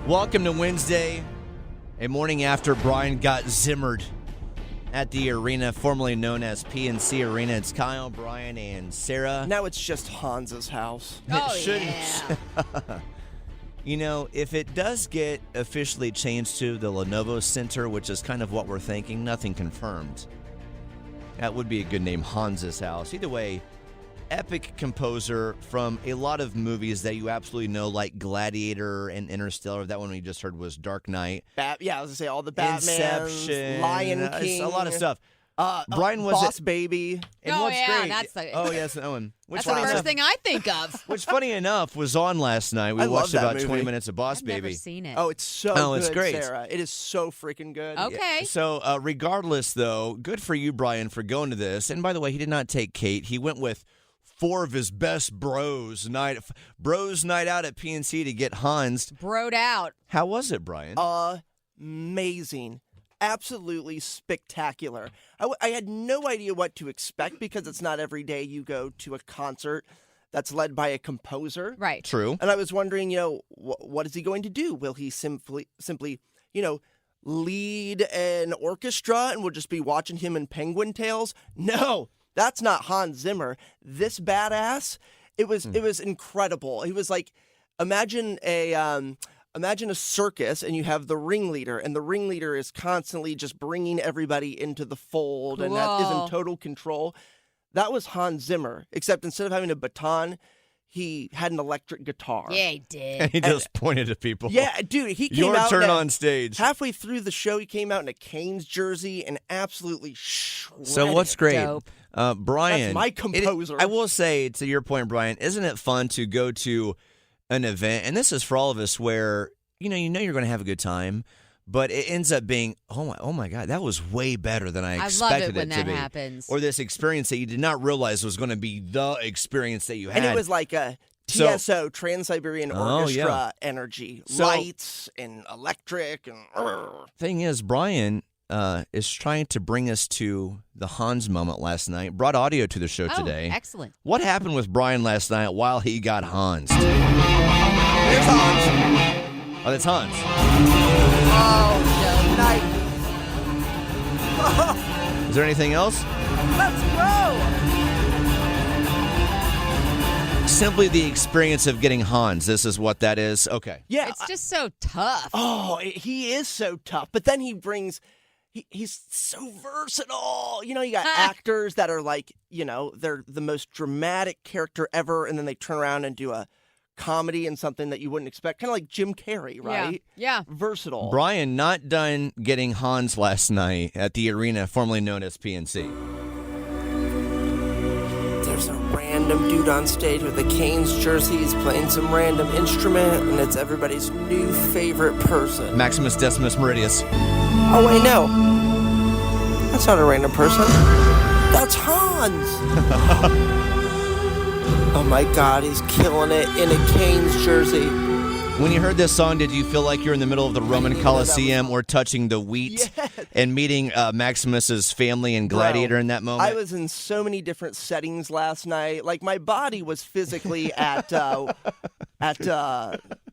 Welcome to Wednesday, a morning after Bryan got Zimmered at the arena, formerly known as PNC Arena. It's Kyle, Bryan, and Sarah. Now it's just Hans's house. Oh, yeah. You know, if it does get officially changed to the Lenovo Center, which is kind of what we're thinking, nothing confirmed, that would be a good name, Hans's house. Either way, epic composer from a lot of movies that you absolutely know, like Gladiator and Interstellar. That one we just heard was Dark Knight. I was going to say all the Batman, Inception, Lion King. A lot of stuff. Bryan was Boss Baby. And Oh, what's yeah, great, that's the- oh yes, that one. That's the first thing I think of. Which, funny enough, was on last night. We I love watched that about movie. 20 minutes of Boss I've Baby. never seen it. Oh, it's so Oh, good, it's great. Sarah. It is so freaking good. Okay. So, regardless, though, good for you, Bryan, for going to this. And by the way, he did not take Kate. He went with 4 of his best bros night out at PNC to get Hans. Broed out. How was it, Bryan? Amazing. Absolutely spectacular. I had no idea what to expect because it's not every day you go to a concert that's led by a composer. Right. True. And I was wondering, what is he going to do? Will he simply, lead an orchestra and we'll just be watching him in Penguin Tales? No, that's not Hans Zimmer. This badass, it was incredible. He was like, imagine a circus and you have the ringleader, and the ringleader is constantly just bringing everybody into the fold and that is in total control. That was Hans Zimmer, except instead of having a baton, he had an electric guitar. Yeah, he did. And he just pointed at people. Yeah, dude, he came Your out turn in on stage. halfway through the show, he came out in a Canes jersey and absolutely shredded. So what's great, Dope. Bryan? That's my composer. I will say, to your point, Bryan, isn't it fun to go to an event, and this is for all of us, where you know you're going to have a good time, but it ends up being, oh my God, that was way better than I expected love it when to that be. happens. Or this experience that you did not realize was going to be the experience that you had. And it was like a TSO, Trans-Siberian Orchestra energy. So- Lights and electric. And Thing is, Bryan is trying to bring us to the Hans moment last night. Brought audio to the show today. Excellent. What happened with Bryan last night while he got Hans? There's Hans. Oh, that's Hans. Oh, Nice. Is there anything else? Let's go. Simply the experience of getting Hans. This is what that is. Okay. Yeah. it's just so tough. He is so tough. But then he brings... He's so versatile. You got actors that are like, they're the most dramatic character ever, and then they turn around and do a comedy and something that you wouldn't expect. Kind of like Jim Carrey, right? Yeah. Versatile. Bryan not done getting Hans last night at the arena formerly known as PNC. There's a random dude on stage with a Canes jersey. He's playing some random instrument, and it's everybody's new favorite person. Maximus Decimus Meridius. Oh, wait, no. That's not a random person. That's Hans. Oh, my God. He's killing it in a Canes jersey. When you heard this song, did you feel like you're in the middle of the Roman Colosseum or touching the wheat and meeting Maximus's family and Gladiator in that moment? I was in so many different settings last night. Like, my body was physically at the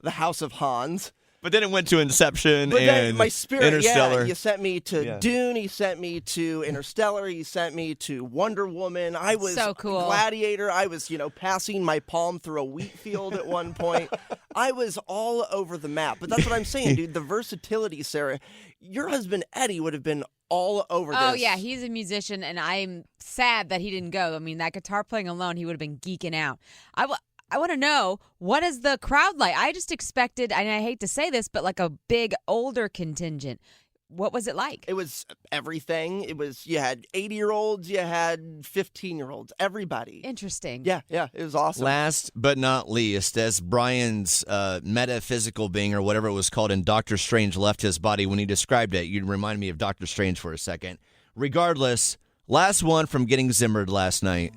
House of Hans. But then it went to Inception But then and my spirit, Interstellar. You sent me to Dune. He sent me to Interstellar. He sent me to Wonder Woman. I was So cool. Gladiator. I was, passing my palm through a wheat field at one point. I was all over the map. But that's what I'm saying, dude. The versatility, Sarah. Your husband, Eddie, would have been all over this. Oh, yeah, he's a musician, and I'm sad that he didn't go. I mean, that guitar playing alone, he would have been geeking out. I want to know, what is the crowd like? I just expected, and I hate to say this, but like a big older contingent. What was it like? It was everything. You had 80-year-olds, you had 15-year-olds, everybody. Interesting. Yeah, it was awesome. Last but not least, as Bryan's metaphysical being, or whatever it was called in Doctor Strange, left his body, when he described it, you'd remind me of Doctor Strange for a second. Regardless, last one from getting Zimmered last night.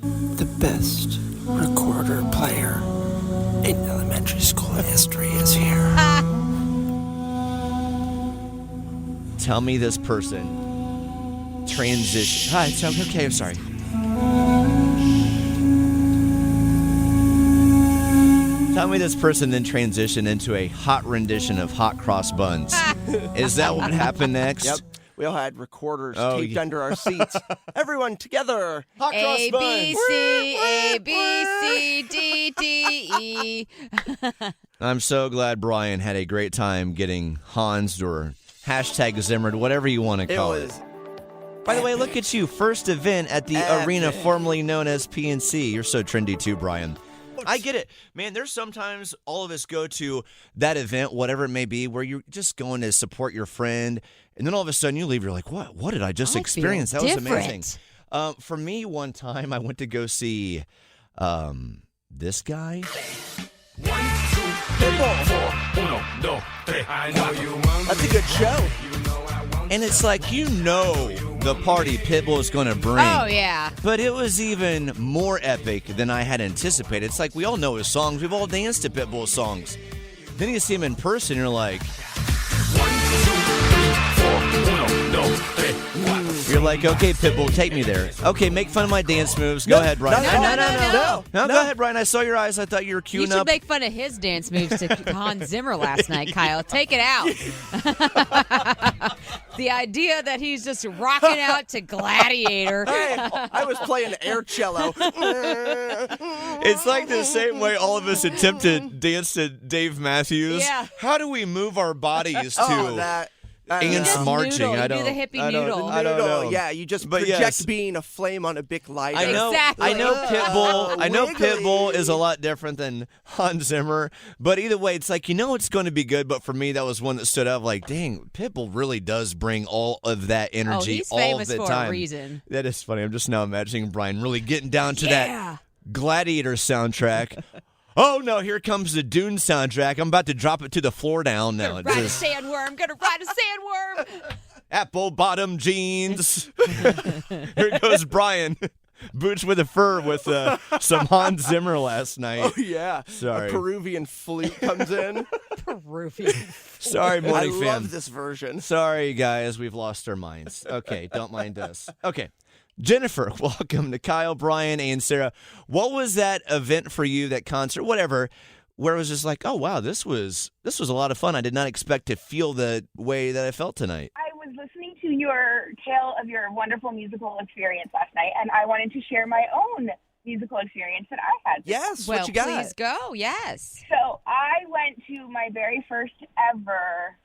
The best recorder player in elementary school history is here. Tell me this person transition. Hi, it's okay, I'm sorry. Tell me this person then transitioned into a hot rendition of Hot Cross Buns. Is that what happened next? Yep. We all had recorders Oh, taped yeah. under our seats. Everyone together. Hot cross A, B, buns. C, A, B, C, D, D, E. I'm so glad Bryan had a great time getting Hans'd or hashtag Zimmered, whatever you want to It call it. was. By the way, look at you. First event at the arena formerly known as PNC. You're so trendy too, Bryan. I get it. Man, there's sometimes all of us go to that event, whatever it may be, where you're just going to support your friend, and then all of a sudden you leave, you're like, what did I just I experience? feel That was different. amazing. For me, one time I went to go see this guy. That's a good show. And it's like, you know the party Pitbull is going to bring. Oh, yeah. But it was even more epic than I had anticipated. It's like we all know his songs. We've all danced to Pitbull's songs. Then you see him in person, and you're like... You're like, okay, Pitbull, take me there. Okay, make fun of my dance moves. Go ahead, Bryan. No. No, go ahead, Bryan. I saw your eyes. I thought you were You queuing should up. make fun of his dance moves to Hans Zimmer last night, Kyle. Take it out. The idea that he's just rocking out to Gladiator. Hey, I was playing air cello. It's like the same way all of us attempt to dance to Dave Matthews. Yeah. How do we move our bodies to... Oh, that. And You just marching. noodle. I You do don't. the hippie I don't- noodle. I don't Noodle. know. Yeah, you just But project yes. being a flame on a big lighter. I know. Exactly. I know Pitbull. I know wiggly. Pitbull is a lot different than Hans Zimmer. But either way, it's like, it's going to be good. But for me, that was one that stood out. Like, dang, Pitbull really does bring all of that energy he's all famous the for a time. reason. That is funny. I'm just now imagining Bryan really getting down to Yeah. that Gladiator soundtrack. Oh no! Here comes the Dune soundtrack. I'm about to drop it to the floor down now. Gonna It's ride a just sandworm. Gonna ride a sandworm. apple bottom jeans. Here goes Bryan. Boots with a fur with some Hans Zimmer last night. Oh, yeah. Sorry. A Peruvian flute comes in. Peruvian. Sorry, I morning fam. love this version. Sorry, guys. We've lost our minds. Okay, don't mind us. Okay. Jennifer, welcome to Kyle, Bryan, and Sarah. What was that event for you, that concert, whatever, where it was just like, oh, wow, this was a lot of fun. I did not expect to feel the way that I felt tonight. I was listening to your tale of your wonderful musical experience last night, and I wanted to share my own musical experience that I had. Yes, Well, what you got? please go. Yes. So I went to my very first ever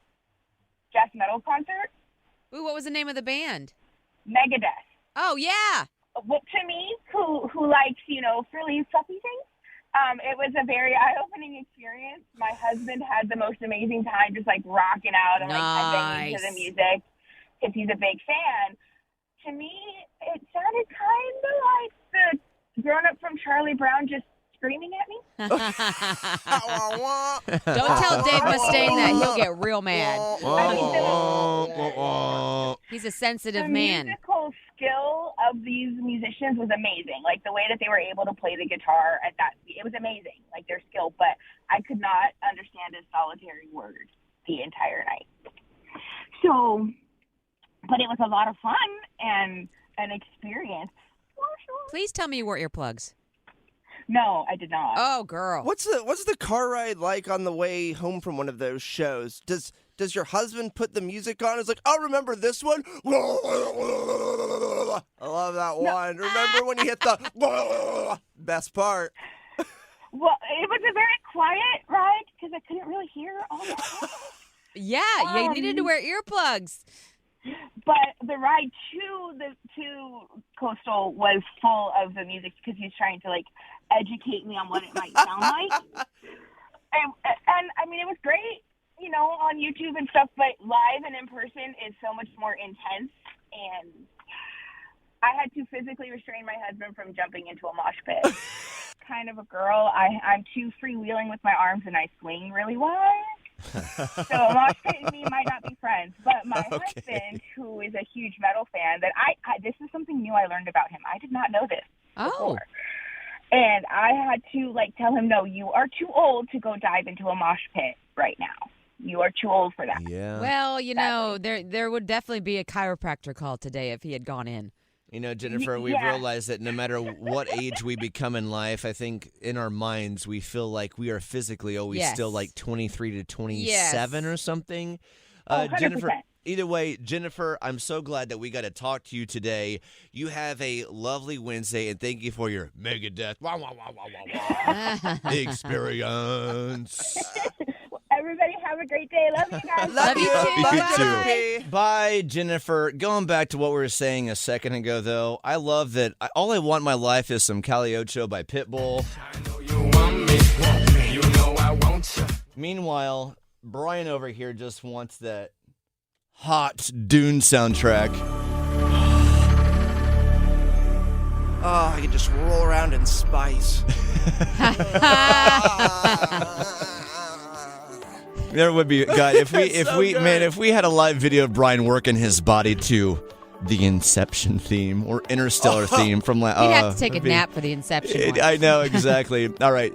death metal concert, Ooh, what was the name of the band? Megadeth. Oh, yeah. Well, to me, who likes, frilly, fluffy things, it was a very eye-opening experience. My husband had the most amazing time just, rocking out and, banging to the Nice. music because he's a big fan. To me, it sounded kind of like the grown-up from Charlie Brown just screaming at me. Don't tell Dave Mustaine that. He'll get real mad. He's a sensitive The man. musical skill of these musicians was amazing. Like the way that they were able to play the guitar at that speed, it was amazing. Like their skill, but I could not understand a solitary word the entire night. So, but it was a lot of fun and an experience. For sure. Please tell me you wore earplugs. No, I did not. Oh, girl. What's the car ride like on the way home from one of those shows? Does your husband put the music on? It's like, oh, remember this one? I love that one. Remember when you hit the best part? Well, it was a very quiet ride because I couldn't really hear all that. Yeah, you needed to wear earplugs. But the ride to Coastal was full of the music because he was trying to educate me on what it might sound like. And I mean, it was great, on YouTube and stuff, but live and in person is so much more intense. And I had to physically restrain my husband from jumping into a mosh pit. Kind of a girl. I'm too freewheeling with my arms and I swing really wide. So a mosh pit and me might not be friends, but my husband, who is a huge metal fan, that I this is something new I learned about him. I did not know this before. And I had to tell him, no, you are too old to go dive into a mosh pit right now. You are too old for that. Yeah. Well, there would definitely be a chiropractor call today if he had gone in. You know, Jennifer, we've realized that no matter what age we become in life, I think in our minds we feel like we are physically always still like 23 to 27 or something. Jennifer, either way, Jennifer, I'm so glad that we got to talk to you today. You have a lovely Wednesday, and thank you for your Megadeth experience. Everybody have a great day. Love you guys. Love you too. Bye. Bye, Jennifer. Going back to what we were saying a second ago, though, I love that all I want in my life is some Caliocho by Pitbull. Meanwhile, Bryan over here just wants that hot Dune soundtrack. Oh, I can just roll around in spice. There would be, God, if we had a live video of Bryan working his body to the Inception theme or Interstellar theme from You'd have to take a nap for the Inception one. I know, exactly. All right.